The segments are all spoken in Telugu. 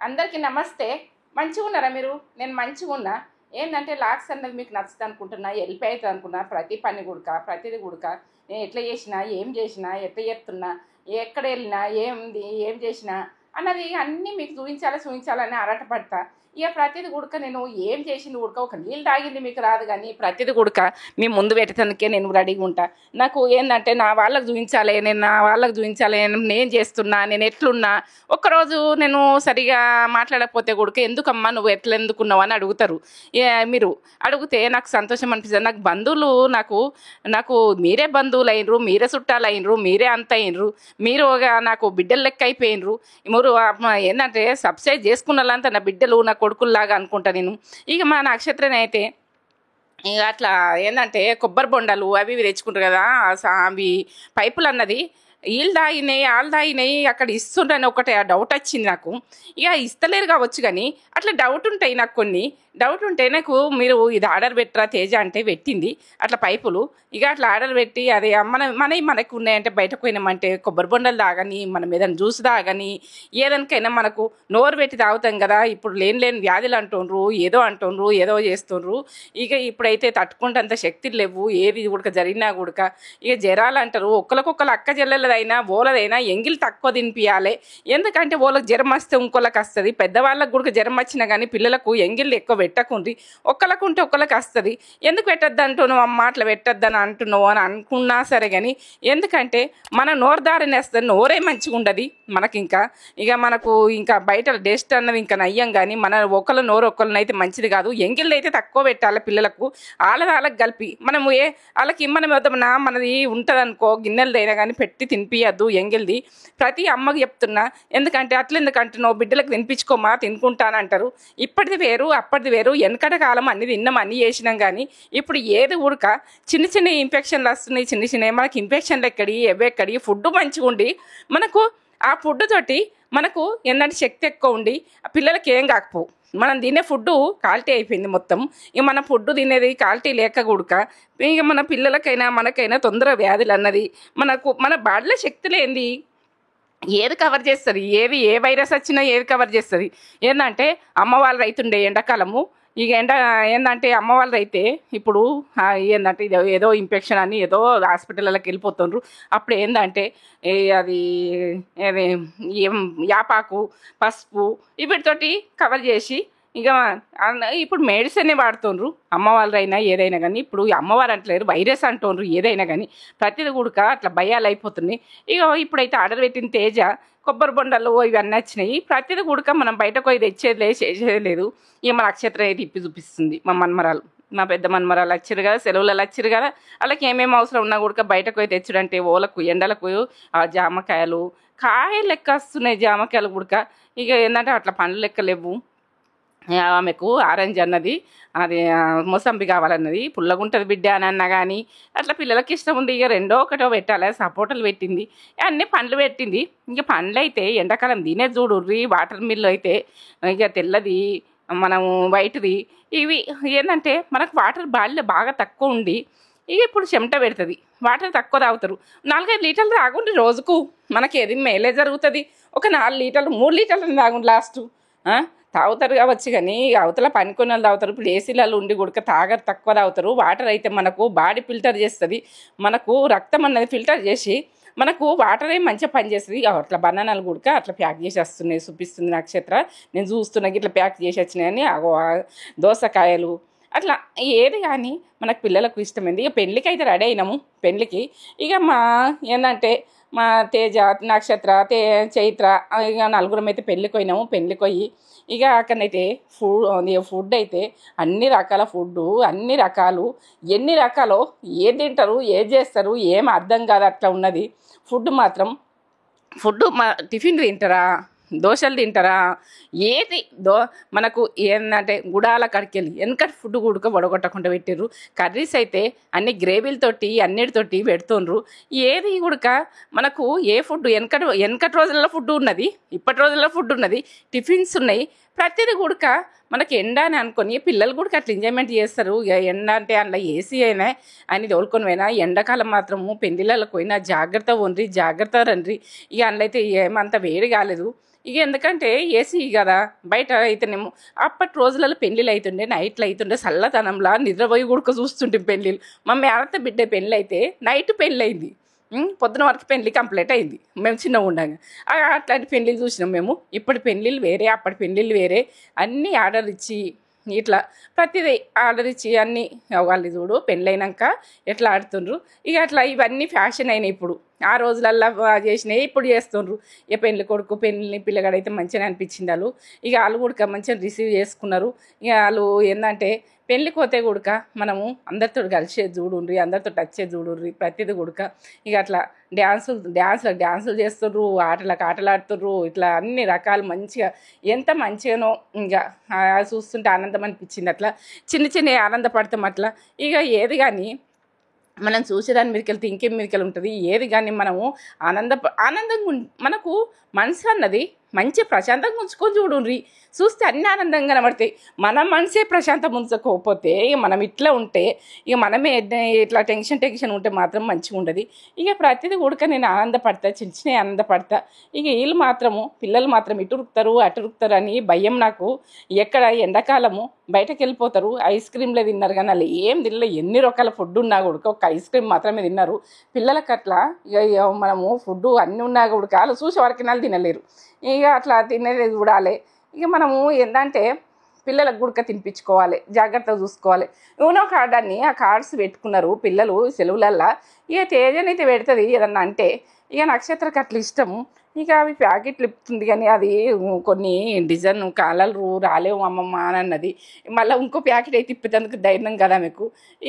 అందరికీ నమస్తే. మంచిగున్నారా మీరు? నేను మంచిగున్నా. ఏందంటే లాక్స్ అన్నది మీకు నచ్చుతుంది అనుకుంటున్నా, వెళ్ళిపోతుంది అనుకున్నా. ప్రతి పని గుడక, ప్రతిది గుడక నేను ఎట్లా చేసినా, ఏం చేసినా, ఎట్లా చెప్తున్నా, ఎక్కడ వెళ్ళినా, ఏంది, ఏం చేసినా అన్నది అన్నీ మీకు చూపించాలని ఆరాటపడతా. ఇక ప్రతిది గుడక నేను ఏం చేసింది గుడక ఒక నీళ్ళు తాగింది మీకు రాదు, కానీ ప్రతిది గుడక మీ ముందు పెట్టడానికే నేను రెడీగా ఉంటా. నాకు ఏంటంటే నా వాళ్ళకి చూపించాలి, నేను చేస్తున్నా, నేను ఎట్లున్నా. ఒక్కరోజు నేను సరిగా మాట్లాడకపోతే గుడక ఎందుకమ్మా నువ్వు ఎందుకున్నావు అని అడుగుతారు. మీరు అడిగితే నాకు సంతోషం అనిపిస్తుంది. నాకు బంధువులు నాకు మీరే బంధువులు అయినరు, మీరే చుట్టాలు అయినరు, మీరే అంత అయినరు, మీరు నాకు బిడ్డలు లెక్క అయిపోయినరు. మీరు ఏంటంటే సబ్స్క్రైబ్ చేసుకున్న వాళ్ళంతా నా బిడ్డలు, నా కొడుకుల్లాగా అనుకుంటా నేను. ఇక మా నక్షత్రం అయితే ఇక అట్లా ఏంటంటే కొబ్బరి బొండాలు అవి ఇవి తెచ్చుకుంటారు కదా, అవి పైపులు అన్నది వీళ్ళు తాగినాయి అక్కడ ఇస్తుండని ఒకటి ఆ డౌట్ వచ్చింది నాకు. ఇక ఇస్తలేరు కావచ్చు, కానీ అట్లా డౌట్ ఉంటాయి నాకు. కొన్ని డౌట్ ఉంటే నాకు మీరు ఇది ఆర్డర్ పెట్టరా తేజ అంటే పెట్టింది అట్లా పైపులు. ఇక అట్లా ఆర్డర్ పెట్టి అది మనకు ఉన్నాయంటే బయటకు పోయినామంటే కొబ్బరి బొండలు తాగని, మనం ఏదైనా జ్యూస్ తాగని, ఏదనికైనా మనకు నోరు పెట్టి తాగుతాం కదా. ఇప్పుడు లేని వ్యాధులు అంటుండ్రు, ఏదో చేస్తుండ్రు. ఇక ఇప్పుడైతే తట్టుకుంటంత శక్తులు లేవు, ఏది కూడా జరిగినా కూడా. ఇక జ్వరాలు అంటారు, ఒక్కరికొక్కరు అక్క చెల్లెలదైనా ఓలదైనా ఎంగిల్ తక్కువ తినిపియాలి. ఎందుకంటే ఓళ్ళకి జ్వరం వస్తే ఇంకోళ్ళకి వస్తుంది. పెద్దవాళ్ళకి కూడా జ్వరం వచ్చినా కానీ పిల్లలకు ఎంగిల్ ఎక్కువ పెట్టకుండ్రి. ఒక్కలకుంటే ఒక్కరికి వస్తుంది. ఎందుకు పెట్టద్దు అంటున్నావు అమ్మ, అట్లా పెట్టద్దని అంటున్నావు అని అనుకున్నా సరే, కానీ ఎందుకంటే మన నోరు దారినేస్తుంది, నోరే మంచిగా ఉండదు మనకి. మనకు ఇంకా బయట డస్ట్ అన్నది ఇంకా నయ్యం, కానీ మన ఒకళ్ళ నోరు ఒకళ్ళనైతే మంచిది కాదు. ఎంగిల్ అయితే తక్కువ పెట్టాలి పిల్లలకు, వాళ్ళకి కలిపి మనము వాళ్ళకి ఇమ్మని వద్దమన్నా మనది ఉంటుంది అనుకో, గిన్నెలదైనా కానీ పెట్టి తినిపియద్దు ఎంగిల్ది. ప్రతి అమ్మకి చెప్తున్నా. ఎందుకంటే అట్లా ఎందుకంటున్నావు, బిడ్డలకు తినిపించుకోమా, తినుకుంటానంటారు. ఇప్పటిది వేరు అప్పటిది వేరు. వెనకట కాలం అన్ని తిన్నాం, అన్ని చేసినాం, కానీ ఇప్పుడు ఏది ఉడక చిన్న ఇన్ఫెక్షన్లు వస్తున్నాయి. చిన్న మనకి ఇన్ఫెక్షన్లు ఎక్కడి ఫుడ్ మంచిగా ఉండి మనకు ఆ ఫుడ్ తోటి మనకు ఏంటంటే శక్తి ఎక్కువ ఉండి ఆ పిల్లలకి ఏం కాకపోవు. మనం తినే ఫుడ్ క్వాలిటీ అయిపోయింది మొత్తం. ఇక మన ఫుడ్ తినేది క్వాలిటీ లేక కూడక ఇక మన పిల్లలకైనా మనకైనా తొందర వ్యాధులు అన్నది మన బాడీలో శక్తి లేనిది ఏది కవర్ చేస్తుంది, ఏ వైరస్ వచ్చినా ఏది కవర్ చేస్తుంది. ఏంటంటే అమ్మ వాళ్ళు రైతుండే ఎండాకాలము. ఇక ఏంటంటే అమ్మ వాళ్ళు అయితే ఇప్పుడు ఏంటంటే ఏదో ఇన్ఫెక్షన్ అని ఏదో హాస్పిటల్లోకి వెళ్ళిపోతుండ్రు. అప్పుడు ఏంటంటే అది యాపాకు, పసుపు వీటితోటి కవర్ చేసి ఇక ఇప్పుడు మెడిసినే వాడుతుండ్రు అమ్మ వాళ్ళైనా ఏదైనా కానీ. ఇప్పుడు అమ్మవారు అంటలేరు, వైరస్ అంటుండ్రు ఏదైనా కానీ. ప్రతిది కూడా అట్లా భయాలు అయిపోతున్నాయి. ఇక ఇప్పుడైతే ఆర్డర్ పెట్టిన తేజ కొబ్బరి బొండలు ఇవన్నీ వచ్చినాయి. ప్రతిది కూడా మనం బయటకు పోయి చేసేది లేదు. ఇక మా నక్షత్రం అయితే ఇప్పి చూపిస్తుంది. మా పెద్ద మన్మరాలు వచ్చారు కదా, సెలవులలో వచ్చారు కదా, వాళ్ళకి ఏమేమి అవసరం ఉన్నా కూడా బయటకు పోయి తెచ్చుడంటే ఓలకు ఎండలకు జామకాయలు లెక్క వస్తున్నాయి. జామకాయలు కూడా ఇక ఏంటంటే అట్లా పండ్లు లెక్క లేవు. ఆమెకు ఆరెంజ్ అన్నది, అది మోసంబి కావాలన్నది, పుల్లగుంటుంది బిడ్డ అని అన్నా కానీ అట్లా పిల్లలకి ఇష్టం ఉంది. ఇక ఒకటో పెట్టాలి. సపోటాలు పెట్టింది, అన్నీ పండ్లు పెట్టింది. ఇంక పండ్లు అయితే ఎండాకాలం తినే చూడుర్రి. వాటర్ మిల్లు అయితే ఇక తెల్లది, మనము వైట్ది. ఇవి ఏంటంటే మనకు వాటర్ బాడీలో బాగా తక్కువ ఉండి ఇక ఇప్పుడు చెమట పెడుతుంది, వాటర్ తక్కువ తాగుతారు. 4-5 లీటర్లు తాగుండి రోజుకు, మనకి ఏది మేలే జరుగుతుంది. ఒక 4 లీటర్లు 3 లీటర్లు తాగుండి లాస్ట్ తాగుతారు కావచ్చు, కానీ అవతల పనికొని వాళ్ళు తాగుతారు. ఇప్పుడు ఏసీలలో ఉండి గుడక తాగరు, తక్కువ తాగుతారు. వాటర్ అయితే మనకు బాడీ ఫిల్టర్ చేస్తుంది, మనకు రక్తం అన్నది ఫిల్టర్ చేసి మనకు వాటర్ ఏమి మంచిగా పనిచేస్తుంది. అట్లా బనానాలు గుడక అట్లా ప్యాక్ చేసి వస్తున్నాయి చూపిస్తుంది నక్షత్ర. నేను చూస్తున్నా ఇట్లా ప్యాక్ చేసి వచ్చినాయని. దోసకాయలు అట్లా ఏది కానీ మనకు పిల్లలకు ఇష్టమైంది. ఇక పెళ్ళికి అయితే రెడీ అయినాము. పెళ్ళికి ఇక ఏంటంటే మా తేజ, నక్షత్ర, చైత్ర ఇక 4 అయితే పెళ్ళికి పోయినాము. పెళ్ళికి పోయి ఇక అక్కడనైతే ఫుడ్ అయితే అన్ని రకాల ఫుడ్డు, అన్ని రకాలు, ఎన్ని రకాలో ఏది తింటారు, ఏది చేస్తారు ఏం అర్థం కాదు అట్లా ఉన్నది ఫుడ్ మాత్రం. టిఫిన్ తింటారా, దోశలు తింటారా, ఏది మనకు ఏంటంటే గుడాల కడికెళ్ళి వెనకటి ఫుడ్ కూడా వడగొట్టకుండా పెట్టిర్రు. కర్రీస్ అయితే అన్ని గ్రేవీలతోటి అన్నిటితోటి పెడుతుండ్రు. ఏది కూడా మనకు ఏ ఫుడ్ వెనకటి రోజుల్లో ఫుడ్ ఉన్నది, ఇప్పటి రోజుల్లో ఫుడ్ ఉన్నది. టిఫిన్స్ ఉన్నాయి, ప్రతిదీ కూడక మనకి ఎండ అని అనుకొని పిల్లలు కూడా అట్లా ఎంజాయ్మెంట్ చేస్తారు. ఇక ఎండ అంటే అందులో ఏసీ అయినా అని తోలుకొని పోయినా, ఎండాకాలం మాత్రము పెళ్ళిళ్ళకి పోయినా జాగ్రత్త ఉండ్రి, జాగ్రత్త రండి. ఇక అందులో అయితే ఏమంత వేడి కాలేదు. ఇక ఎందుకంటే ఏసీ కదా, బయట అయితేనేమో అప్పటి రోజులలో పెళ్ళిళ్ళు అవుతుండే, నైట్లు అవుతుండే, చల్లతనంలా నిద్రపోయి గుడక చూస్తుంటే పెళ్ళిళ్ళు. మా మేనత్త బిడ్డ పెళ్ళి అయితే నైట్ పెళ్ళి అయింది, పొద్దున వరకు పెళ్ళి కంప్లీట్ అయింది మేము చిన్నగా ఉండగా. అట్లాంటి పెళ్ళిళ్ళు చూసినాం మేము. ఇప్పటి పెళ్ళిళ్ళు వేరే, అప్పటి పెళ్ళిళ్ళు వేరే. అన్నీ ఆర్డర్ ఇచ్చి ఇట్లా ప్రతిదీ ఆర్డర్ ఇచ్చి అన్నీ వాళ్ళు చూడు పెళ్ళైనాక ఎట్లా ఆడుతుండ్రు. ఇక అట్లా ఇవన్నీ ఫ్యాషన్ అయినాయి ఇప్పుడు. ఆ రోజులల్లో చేసినాయి ఇప్పుడు చేస్తుండ్రు. ఇక పెళ్ళి కొడుకు పెళ్ళి పిల్లగాడైతే మంచిగా అనిపించింది వాళ్ళు. ఇక వాళ్ళు కూడా మంచిగా రిసీవ్ చేసుకున్నారు. ఇక వాళ్ళు ఏంటంటే పెళ్ళికి పోతే కూడక మనము అందరితో కలిసేది చూడుండ్రి, అందరితో టచ్ చేసి చూడుండ్రి ప్రతిదీ కూడక. ఇక అట్లా డ్యాన్సులు చేస్తుండ్రు, ఆటలు ఆడుతుండ్రు. ఇట్లా అన్ని రకాలు మంచిగా ఎంత మంచిగానో ఇంకా చూస్తుంటే ఆనందం అనిపించింది. అట్లా చిన్న ఆనందపడతాం అట్లా. ఇక ఏది కానీ మనం చూసేదాని మీదకి వెళ్తే ఇంకేం మీదకి ఉంటుంది. ఏది కానీ మనము ఆనందంగా మనకు మనసు అన్నది మంచి ప్రశాంతంగా ఉంచుకొని చూడుండ్రి, చూస్తే అన్ని ఆనందంగా కనబడతాయి. మన మనసే ప్రశాంతం ఉంచకపోతే ఇక మనం ఇట్లా ఉంటే ఇక మనమే ఇట్లా టెన్షన్ ఉంటే మాత్రం మంచిగా ఉండదు. ఇక ప్రతిదీ కూడా నేను ఆనందపడతా, చిన్న ఆనందపడతా. ఇక వీళ్ళు మాత్రము పిల్లలు మాత్రం ఇటు రుక్తారు అటు రుక్తారు అని భయం నాకు. ఎక్కడ ఎండాకాలము బయటకు వెళ్ళిపోతారు, ఐస్ క్రీమ్లే తిన్నారు కానీ వాళ్ళు ఏం తినలేదు. ఎన్ని రకాల ఫుడ్ ఉన్నా కూడా ఒక ఐస్ క్రీమ్ మాత్రమే తిన్నారు. పిల్లలకి అట్లా ఇక మనము ఫుడ్ అన్నీ ఉన్నా కూడా వాళ్ళు చూసే వరకు వాళ్ళు తినలేరు. ఇక అట్లా తినేది చూడాలి. ఇక మనము ఏంటంటే పిల్లలకు గుడక తినిపించుకోవాలి, జాగ్రత్తగా చూసుకోవాలి. యూనో కార్డ్ అని ఆ కార్డ్స్ పెట్టుకున్నారు పిల్లలు సెలవులల్లో. ఇక తేజనైతే పెడుతుంది ఏదన్నా అంటే. ఇక నక్షత్రకి అట్లా ఇష్టము. ఇక అవి ప్యాకెట్లు ఇస్తుంది కానీ అది కొన్ని డిజైన్ కలర్లు రాలేవు అమ్మమ్మ అని అన్నది. మళ్ళీ ఇంకో ప్యాకెట్ అయితే ఇప్పేందుకు ధైర్యం కదా మీకు.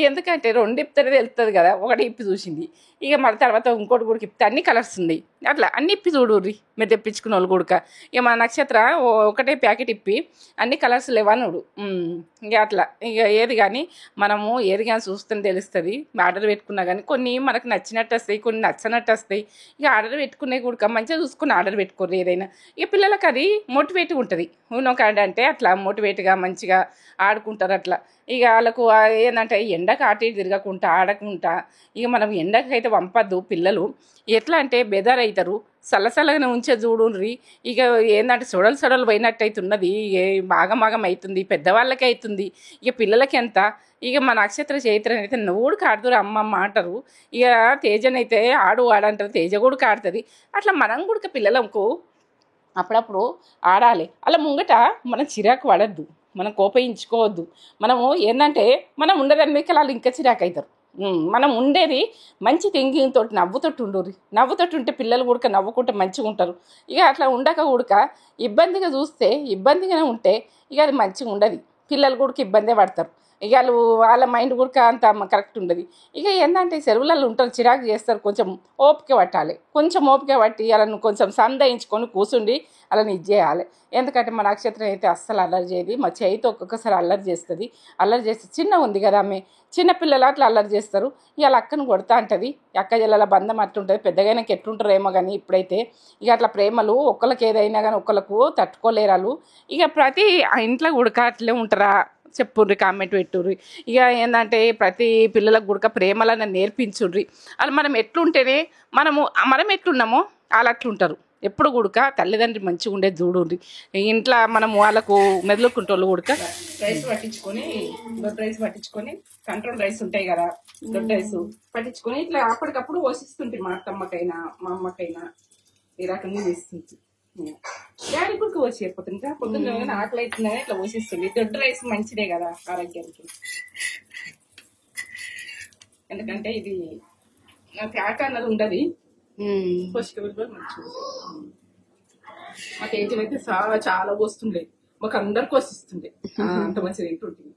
ఎందుకంటే 2 ఇప్పితే వెళ్తుంది కదా, ఒకటి ఇప్పి చూసింది. ఇక మళ్ళీ తర్వాత ఇంకోటి కూడా ఇప్పితే అన్ని కలర్స్ ఉన్నాయి. అట్లా అన్ని ఇప్పి చూడుర్రి మీరు తెప్పించుకున్న వాళ్ళు కూడా. ఇక మా నక్షత్ర ఒకటే ప్యాకెట్ ఇప్పి అన్ని కలర్స్ లేవనుడు. ఇక అట్లా ఇక ఏది కానీ మనము ఏది కానీ చూస్తేనే తెలుస్తుంది. ఆర్డర్ పెట్టుకున్నా కానీ కొన్ని మనకు నచ్చినట్టు వస్తాయి, కొన్ని నచ్చనట్టు వస్తాయి. ఇక ఆర్డర్ పెట్టుకునే కూడా మంచిగా చూసుకుని ఆర్డర్ పెట్టుకోరు ఏదైనా. ఇక పిల్లలకి అది మోటివేట్గా ఉంటుంది. యూనో కార్డ్ అంటే అట్లా మోటివేట్గా మంచిగా ఆడుకుంటారు అట్లా. ఇక వాళ్ళకు ఏంటంటే ఎండకు అటు ఇటు తిరగకుండా ఆడకుండా ఇక మనం ఎండకు అయితే పంపద్దు. పిల్లలు ఎట్లా అంటే బెదర్ అవుతారు, చల్లగానే ఉంచే చూడుండ్రి. ఇక ఏంటంటే సొడలు పోయినట్టు అవుతున్నది, మాగం అవుతుంది, పెద్దవాళ్ళకి అవుతుంది. ఇక పిల్లలకి ఎంత. ఇక మా నక్షత్ర చైత్రని అయితే నువ్వు కూడా ఆడుతురు అమ్మమ్మ అంటారు. ఇక తేజనైతే ఆడంటారు, తేజ కూడా ఆడుతుంది. అట్లా మనం కూడా పిల్లలకు అప్పుడప్పుడు ఆడాలి. అలా ముంగట మనం చిరాకు పడద్దు, మనం కోపయించుకోవద్దు. మనము ఏంటంటే మనం ఉండదాని మీద వాళ్ళు ఇంకా చిరాకు అవుతారు. మనం ఉండేది మంచి థింకింగ్ తోటి నవ్వుతోటి ఉండుర్రి. నవ్వుతోటి ఉంటే పిల్లలు కూడా నవ్వుకుంటే మంచిగా ఉంటారు. ఇక అట్లా ఉండక కూడా ఇబ్బందిగా చూస్తే ఇబ్బందిగానే ఉంటే ఇక అది మంచిగా ఉండదు. పిల్లలు కూడా ఇబ్బందే పడతారు. ఇక వాళ్ళ మైండ్ కూడా అంత కరెక్ట్ ఉండదు. ఇక ఏంటంటే సెలవులలో ఉంటారు, చిరాకు చేస్తారు. కొంచెం ఓపిక పట్టాలి, కొంచెం ఓపిక పట్టి వాళ్ళని కొంచెం సంధాయించుకొని కూర్చుండి వాళ్ళని ఇది చేయాలి. ఎందుకంటే మా నక్షత్రం అయితే అస్సలు అల్లరి చేయదు. మా చేయితో ఒక్కొక్కసారి అల్లరి చేస్తుంది. అల్లరి చేస్తే చిన్న ఉంది కదా ఆమె, చిన్నపిల్లలు అట్లా అల్లరి చేస్తారు. ఇవాళ అక్కను కొడతా అంటది. అక్క చెల్లెల బంధం అట్లుంటుంది. పెద్దగా ఎట్లుంటారేమో కానీ ఇప్పుడైతే ఇక అట్లా ప్రేమలు ఒక్కరికి ఏదైనా కానీ ఒక్కరికి తట్టుకోలేరాలు. ఇక ప్రతి ఇంట్లో కూడా అట్లే ఉంటారా చెప్పుర్రి, కామెంట్ పెట్టుర్రి. ఇక ఏంటంటే ప్రతి పిల్లలకు కూడా ప్రేమలను నేర్పించుర్రి. వాళ్ళు మనం ఎట్లుంటేనే మనం ఎట్లున్నామో వాళ్ళు అట్లుంటారు. ఎప్పుడు కూడా తల్లిదండ్రి మంచిగా ఉండేది చూడుండ్రి. ఇంట్లో మనం వాళ్ళకు మెదలుకుంటోళ్ళు కూడా రైస్ పట్టించుకొని కంట్రోల్ రైస్ ఉంటాయి కదా, దొడ్డ రైస్ పట్టించుకొని ఇట్లా అప్పటికప్పుడు పోషిస్తుంటే మా అత్తమ్మకైనా మా అమ్మకైనా ఈ రకంగా చేస్తుంది. డాడీ కూడా వచ్చి అయిపోతుంది. పొద్దున్న ఆకలి అవుతుందని ఇట్లా పోషిస్తుంది. దొడ్డ రైస్ మంచిదే కదా ఆరోగ్యానికి. ఎందుకంటే ఇది ఫ్యాట్ అన్నది ఉండదు, పౌష్టిక విలువ మంచిగా. మా తేజం అయితే చాలా పోస్తుండే, మాకు అందరికి వస్తుండే. అంత మంచిగా తింటుంటుంది.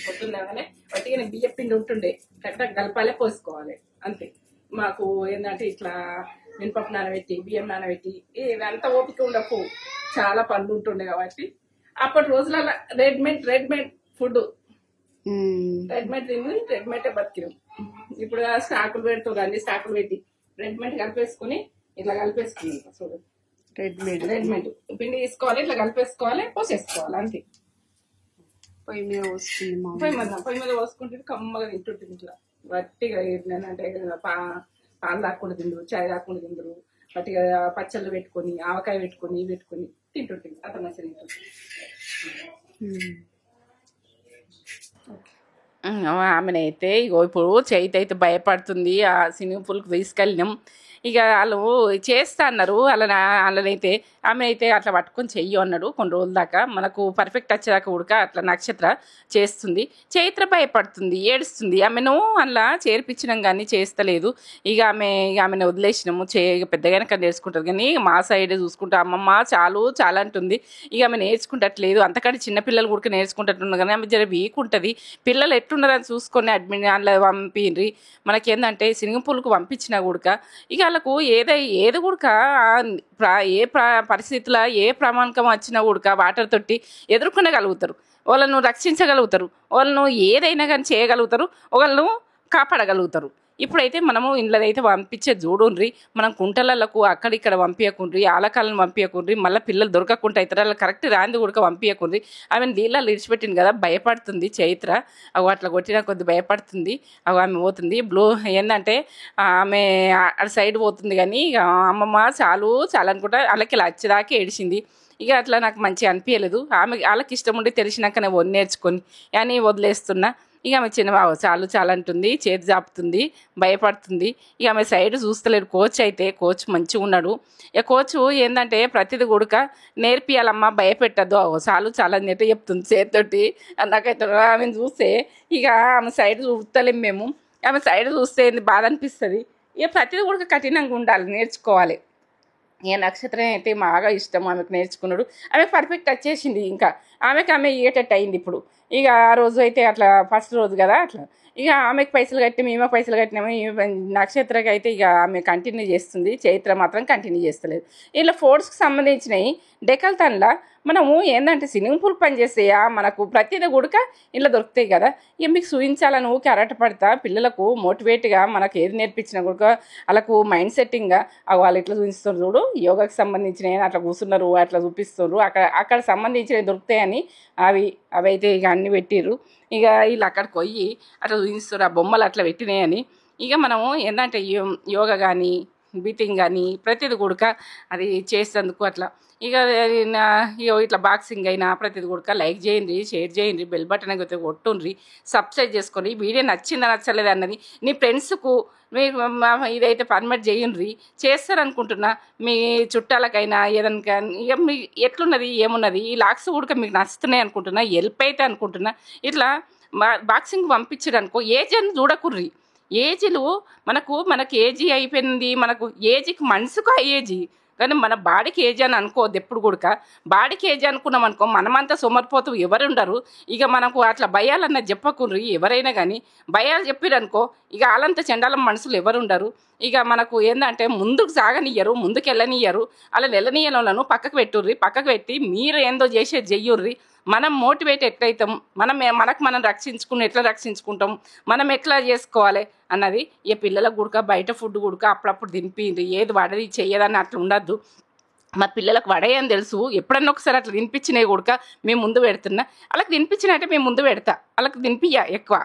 పొద్దున్నగానే వట్టిగానే బియ్యం పిండి ఉంటుండే, కరెక్ట్గా కలపాలే పోసుకోవాలి అంతే. మాకు ఏంటంటే ఇట్లా మినపప్పు నానబెట్టి బియ్యం నానబెట్టి ఇదంతా ఓపిక ఉండకు, చాలా పనులు ఉంటుండే. కాబట్టి అప్పటి రోజులలో రెడీమేడ్ ఫుడ్, రెడీమేడ్ తిని రెడీమేడే బతికినాం. ఇప్పుడు స్టాకులు పెడుతుంది, అన్ని స్టాకులు పెట్టి రెడీమేడ్ కలిపేసుకుని ఇట్లా కలిపేసుకున్నాం. చూడు రెడీమేడ్ పిండి తీసుకోవాలి, ఇట్లా కలిపేసుకోవాలి, పోసేసుకోవాలి అంతే. పొయ్యి మీద పోసుకుంది మా పొయ్యి మీద పోసుకుంటే కమ్మగా తింటుంటుంది. ఇట్లా గట్టిగా అంటే పాలు దాక్కుండా తిందరు, చాయ్ దాక్కుండా తిందరు, గట్టిగా పచ్చళ్ళు పెట్టుకొని ఆవకాయ పెట్టుకొని తింటుంటుంది. అతను మంచిగా తింటుంది. ఆమెనైతే ఇగో ఇప్పుడు చేతి అయితే భయపడుతుంది. ఆ స్విమ్మింగ్ పూల్కి తీసుకెళ్ళినాం. ఇక వాళ్ళు చేస్తా అన్నారు. వాళ్ళనైతే ఆమె అయితే అట్లా పట్టుకొని చెయ్యి అన్నాడు కొన్ని రోజుల దాకా. మనకు పర్ఫెక్ట్ వచ్చేదాకా ఉడక అట్లా నక్షత్ర చేస్తుంది. చైత్ర భయపడుతుంది, ఏడుస్తుంది. ఆమెను అలా చేర్పించినాం కానీ చేస్తలేదు. ఆమెను వదిలేసినాము. పెద్దగానే నేర్చుకుంటుంది కానీ మా సైడ్ చూసుకుంటా అమ్మమ్మ చాలా అంటుంది. ఆమె నేర్చుకుంటట్లేదు. అంతకంటే చిన్నపిల్లలు కూడా నేర్చుకుంటున్నారు కానీ ఆమె జర వీక్ ఉంటుంది. పిల్లలు ఎట్లున్నారని చూసుకొని అడ్మిట్ అందులో పంపిండ్రి. మనకేందంటే స్విమ్మింగ్ పూల్కి పంపించినా కూడా వాళ్ళకు ఏది కూడా పరిస్థితుల్లో ఏ ప్రామాణికం వచ్చినా కూడా వాటర్ తోటి ఎదుర్కొనగలుగుతారు. వాళ్ళను రక్షించగలుగుతారు. వాళ్ళను ఏదైనా కానీ చేయగలుగుతారు. వాళ్ళను కాపాడగలుగుతారు. ఇప్పుడైతే మనము ఇండ్లనైతే పంపించే చూడుండ్రి. మనం కుంటలకు అక్కడిక్కడ పంపించకుండ్రి, ఆలకాలను పంపించకుండ్రి. మళ్ళీ పిల్లలు దొరకకుండా అవుతారు. అలా కరెక్ట్ రాంది కూడా పంపించకుండ్రి. ఆమె నీళ్ళలో ఇడిచిపెట్టింది కదా, భయపడుతుంది చైత్ర. అట్లా కొట్టిన కొద్ది భయపడుతుంది. ఆమె పోతుంది. ఏంటంటే ఆమె అటు సైడ్ పోతుంది కానీ అమ్మమ్మ చాలా అనుకుంటా వాళ్ళకి ఇలా వచ్చేదాకా ఏడిచింది. అట్లా నాకు మంచిగా అనిపించలేదు. వాళ్ళకి ఇష్టం ఉండి తెలిసినాక నేను నేర్చుకొని అని వదిలేస్తున్నా. ఆమె చిన్నబాబు చాలా అంటుంది, చేతి జాపుతుంది, భయపడుతుంది. ఆమె సైడ్ చూస్తలేడు. కోచ్ మంచిగా ఉన్నాడు. కోచ్ ఏంటంటే ప్రతిది కూడా నేర్పియాలమ్మా, భయపెట్టద్దు, చాలా నెట్ట చెప్తుంది చేతితోటి. నాకైతే ఆమెను చూస్తే ఆమె సైడ్ చూస్తలేము మేము. ఆమె సైడ్ చూస్తే బాధ అనిపిస్తుంది. ప్రతిది కూడా కఠినంగా ఉండాలి, నేర్చుకోవాలి. నక్షత్రం అయితే బాగా ఇష్టం ఆమెకు, నేర్చుకున్నాడు. ఆమె పర్ఫెక్ట్ వచ్చేసింది. ఆమె ఇయ్యేటట్టు అయింది ఇప్పుడు. ఆ రోజు అయితే అట్లా ఫస్ట్ రోజు కదా అట్లా ఆమెకు పైసలు కట్టి మేమే పైసలు కట్టినాము. నక్షత్రకి అయితే ఆమె కంటిన్యూ చేస్తుంది. చైత్ర మాత్రం కంటిన్యూ చేస్తలేదు. ఇలా ఫోర్ట్స్కి సంబంధించినవి డెకల్తన్లా మనము ఏంటంటే స్విమ్మింగ్ పూల్ పని చేస్తాయా మనకు ప్రతిదీ కూడా ఇలా దొరుకుతాయి కదా. మీకు చూపించాలని ఊరికి అరటపడతా పిల్లలకు మోటివేట్గా మనకు ఏది నేర్పించినా కూడా వాళ్ళకు మైండ్ సెట్టింగ్గా వాళ్ళు ఇట్లా చూపిస్తారు చూడు, యోగాకి సంబంధించినవి అట్లా కూర్చున్నారు, అట్లా చూపిస్తారు. అక్కడ సంబంధించినవి దొరుకుతాయని అవి అయితే అన్నీ పెట్టిర్రు. వీళ్ళు అక్కడికి పోయి అట్లా చూపిస్తారు. ఆ బొమ్మలు అట్లా పెట్టినాయని మనము ఏంటంటే యోగా కానీ బీతింగ్ కానీ ప్రతిది కూడా అది చేసేందుకు అట్లా ఇట్లా బాక్సింగ్ అయినా ప్రతిది కూడా లైక్ చేయండి, షేర్ చేయండి, బెల్ బటన్ అయితే కొట్టుండ్రి, సబ్స్క్రైబ్ చేసుకొని వీడియో నచ్చిందా నచ్చలేదు అన్నది మీ ఫ్రెండ్స్కు మీకు ఇదైతే పర్మిట్ చేయండి. చేస్తారనుకుంటున్నా. మీ చుట్టాలకైనా ఏదైనా మీ ఎట్లున్నది ఏమున్నది ఈ లాక్స్ కూడా మీకు నచ్చుతున్నాయి అనుకుంటున్నా, హెల్ప్ అయితే అనుకుంటున్నా. ఇట్లా బాక్సింగ్ పంపించడం అనుకో ఏజ్ అని చూడకుర్రి. ఏజ్లు మనకు ఏజీ అయిపోయింది. మనకు ఏజ్కి మనసుకు ఏజీ కానీ మన బాడీకి ఏజ్ అని అనుకోవద్దు ఎప్పుడు కూడా. బాడీకి ఏజ్ అనుకున్నాం అనుకో మనమంతా సొమరిపోతూ ఎవరు ఉండరు. మనకు అట్లా భయాలన్న చెప్పకుండ్రి. ఎవరైనా కానీ భయాలు చెప్పిరనుకో వాళ్ళంతా చండాలం మనుషులు ఎవరు ఉండరు. మనకు ఏంటంటే ముందుకు సాగనియ్యరు, ముందుకు వెళ్ళనియ్యరు. అలా వెళ్ళనీయలను పక్కకు పెట్టుర్రి. పక్కకు పెట్టి మీరు ఏందో చేసేది చెయ్యుర్రి. మనం మోటివేట్ ఎట్లయితాం, మనం ఎట్లా రక్షించుకుంటాం, మనం ఎట్లా చేసుకోవాలి అన్నది పిల్లలకు కూడా బయట ఫుడ్ కూడా అప్పుడప్పుడు తినిపింది. ఏది వడది చెయ్యదని అట్లా ఉండద్దు. మా పిల్లలకు వడయని తెలుసు. ఎప్పుడన్నా ఒకసారి అట్లా తినిపించినవి కూడా మేము ముందు పెడుతున్నా. వాళ్ళకి తినిపించినట్టే మేము ముందు పెడతా. వాళ్ళకి తినిపియ్య ఎక్కువ.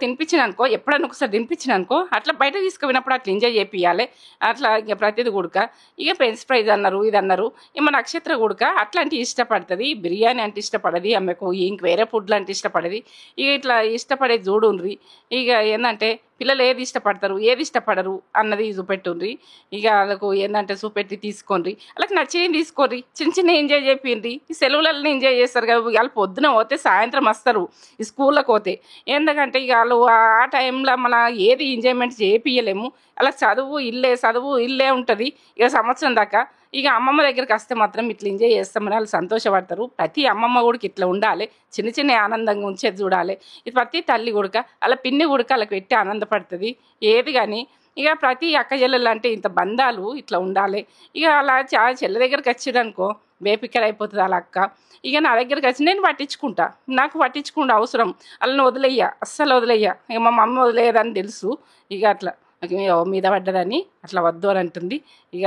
తినిపించిన అనుకో ఎప్పుడన్నా ఒకసారి తినిపించిన అనుకో అట్లా బయట తీసుకుపోయినప్పుడు అట్లా ఎంజాయ్ చేపియాలి. అట్లా ప్రతిది కూడా ఫ్రెంచ్ ఫ్రైజ్ అన్నారు, ఇది అన్నారు. మన నక్షత్ర కూడా అట్లాంటివి ఇష్టపడుతుంది. బిర్యానీ అంటే ఇష్టపడది ఆమెకు. వేరే ఫుడ్లు అంటే ఇష్టపడది. ఇట్లా ఇష్టపడేది చూడుండ్రి. ఏంటంటే పిల్లలు ఏది ఇష్టపడతారు ఏది ఇష్టపడరు అన్నది చూపెట్టుండ్రి. వాళ్ళకు ఏంటంటే చూపెట్టి తీసుకోండి. వాళ్ళకి నచ్చేది తీసుకోండి. చిన్న ఎంజాయ్ చేయండి. ఈ సెలవులలో ఎంజాయ్ చేస్తారు కదా. వాళ్ళు పొద్దున పోతే సాయంత్రం వస్తారు ఈ స్కూళ్ళకి పోతే. ఎందుకంటే వాళ్ళు ఆ టైంలో మన ఏది ఎంజాయ్మెంట్ చేపియలేము. అలా చదువు ఇల్లే ఉంటుంది సంవత్సరం దాకా. అమ్మమ్మ దగ్గరికి వస్తే మాత్రం ఇట్లా ఎంజాయ్ చేస్తామని వాళ్ళు సంతోషపడతారు. ప్రతి అమ్మమ్మ కూడా ఇట్లా ఉండాలి, చిన్న ఆనందంగా ఉంచేది చూడాలి. ఇది ప్రతి తల్లి కూడా అలా పిన్ని కూడా వాళ్ళకి పెట్టి ఆనందపడుతుంది. ఏది కానీ ప్రతి అక్క చెల్లెలు అంటే ఇంత బంధాలు ఇట్లా ఉండాలి. అలా చెల్లె దగ్గరికి వచ్చిరనుకో బేపిక్కర అయిపోతుంది వాళ్ళ అక్క. నా దగ్గరికి వచ్చి నేను పట్టించుకుంటా. నాకు పట్టించుకుంటా అవసరం. వాళ్ళని వదిలేయ్యా, అస్సలు వదిలేయ్యా. మా మమ్మీ వదిలేయదని తెలుసు. అట్లా మీద పడ్డదని అట్లా వద్దు అని అంటుంది. ఇక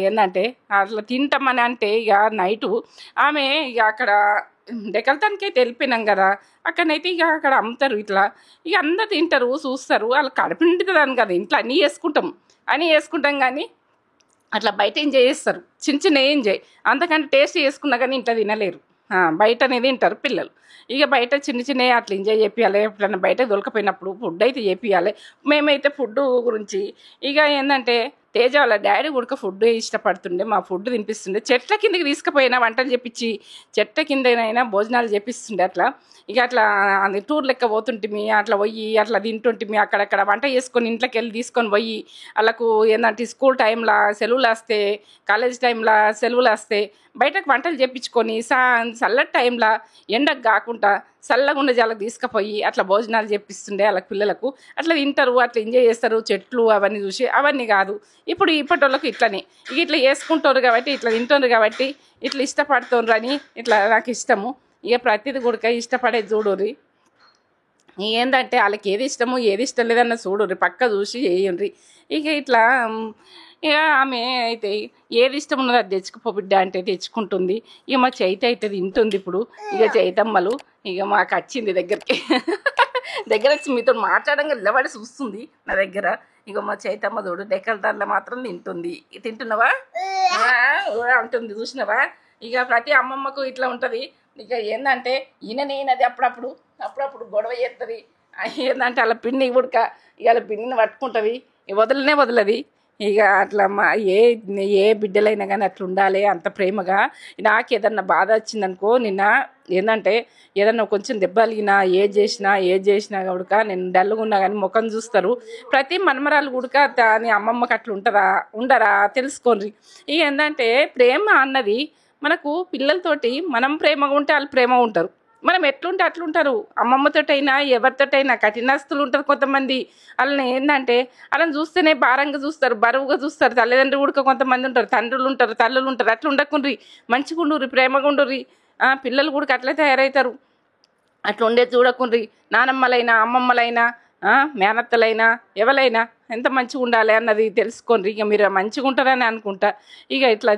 ఏంటంటే అట్లా తింటామని అంటే ఇక నైటు ఆమె ఇక అక్కడ డెకల్తానికైతే వెళ్ళిపోయినాం కదా, అక్కడనైతే ఇక అక్కడ అమ్ముతారు ఇట్లా, ఇక అందరు తింటారు చూస్తారు, వాళ్ళు కడుపు నిండుతుందని కదా ఇంట్లో అన్నీ వేసుకుంటాం కానీ అట్లా బయట ఎంజాయ్ చేస్తారు, చిన్న ఎంజాయ్, అంతకంటే టేస్ట్ చేసుకున్నా కానీ ఇంట్లో తినలేరు. బయట అనేది తింటారు పిల్లలు. ఇక బయట చిన్న అట్లా ఎంజాయ్ చేపియాలి, ఎప్పుడైనా బయటకు దొరకపోయినప్పుడు ఫుడ్ అయితే చేపియాలి. మేమైతే ఫుడ్ గురించి ఇక ఏంటంటే తేజ వాళ్ళ డాడీ కూడా ఫుడ్ ఇష్టపడుతుండే, మా ఫుడ్ తినిపిస్తుండే, చెట్ల కిందకి తీసుకుపోయినా వంటలు చేపించి చెట్ల కిందనైనా భోజనాలు చేపిస్తుండే. అట్లా ఇక అట్లా అది టూర్ లెక్క పోతుంటిమి, అట్లా పోయి అట్లా తింటుంటిమి, అక్కడక్కడ వంట చేసుకొని ఇంట్లోకి వెళ్ళి తీసుకొని పోయి వాళ్ళకు ఏంటంటే స్కూల్ టైంలో సెలవులు వస్తే, కాలేజ్ టైంలో సెలవులు వస్తే బయటకు వంటలు చేపించుకొని చల్లటి టైంలో ఎండకు కాకుండా చల్లగుండ జాలకు తీసుకుపోయి అట్లా భోజనాలు చేపిస్తుండే వాళ్ళకి పిల్లలకు. అట్లా తింటారు, అట్లా ఎంజాయ్ చేస్తారు, చెట్లు అవన్నీ చూసి. అవన్నీ కాదు ఇప్పుడు ఇప్పటి వాళ్ళకు ఇట్లనే ఇక ఇట్లా చేసుకుంటారు కాబట్టి, ఇట్లా తింటున్నారు కాబట్టి, ఇట్లా ఇష్టపడుతున్నారు అని ఇట్లా నాకు ఇష్టము. ఇక ప్రతిది కూడా ఇష్టపడేది చూడుర్రి. ఏంటంటే వాళ్ళకి ఏది ఇష్టమో ఏది ఇష్టం లేదన్న చూడుర్రి, పక్క చూసి చేయండి. ఇక ఇట్లా ఇక ఆమె అయితే ఏది ఇష్టం ఉన్నదో అది తెచ్చుకుపో బిడ్డ అంటే తెచ్చుకుంటుంది. ఇక మా చైత అయితే తింటుంది. ఇప్పుడు ఇక చైతమ్మలు ఇక మాకు వచ్చింది దగ్గర వచ్చి మీతో మాట్లాడంగా నిలబడి చూస్తుంది నా దగ్గర. ఇక మా చైతమ్మ చూడు డెక్కల మాత్రం తింటుంది. తింటున్నావా అంటుంది, చూసినావా? ఇక ప్రతి అమ్మమ్మకు ఇట్లా ఉంటుంది. ఇక ఏంటంటే ఈయనది అప్పుడప్పుడు గొడవ చేస్తుంది. ఏంటంటే అలా పిండి ఉడక ఇవాళ పిండిని పట్టుకుంటుంది, వదలది. ఇక అట్లా ఏ బిడ్డలైనా కానీ అట్లా ఉండాలి అంత ప్రేమగా. నాకు ఏదన్నా బాధ వచ్చిందనుకో, నిన్న ఏంటంటే ఏదన్నా కొంచెం దెబ్బలిగినా ఏది చేసినా ఉడక నేను డల్లుగా ఉన్నా కానీ ముఖం చూస్తారు. ప్రతి మనమరాలు ఉడక దాని అమ్మమ్మకి అట్లా ఉండరా తెలుసుకోండి. ఇక ఏంటంటే ప్రేమ అన్నది మనకు పిల్లలతోటి మనం ప్రేమగా ఉంటే వాళ్ళు ప్రేమగా ఉంటారు, మనం ఎట్లుంటే అట్లుంటారు. అమ్మమ్మతోటైనా ఎవరితోటైనా కఠినస్తులు ఉంటారు కొంతమంది. వాళ్ళని ఏంటంటే వాళ్ళని చూస్తేనే భారంగా చూస్తారు, బరువుగా చూస్తారు. తల్లిదండ్రులు కూడా కొంతమంది ఉంటారు, తండ్రులు ఉంటారు, తల్లులు ఉంటారు. అట్లా ఉండకుండ్రి, మంచిగా ఉండుర్రి, ప్రేమగా ఉండుర్రి. పిల్లలు కూడా అట్లే తయారవుతారు. అట్లా ఉండేది చూడకుండ్రి. నానమ్మలైనా అమ్మమ్మలైనా మేనత్తలైనా ఎవరైనా ఎంత మంచిగా ఉండాలి అన్నది తెలుసుకోండి. ఇక మీరు మంచిగా ఉంటారని అనుకుంటా. ఇక ఇట్లా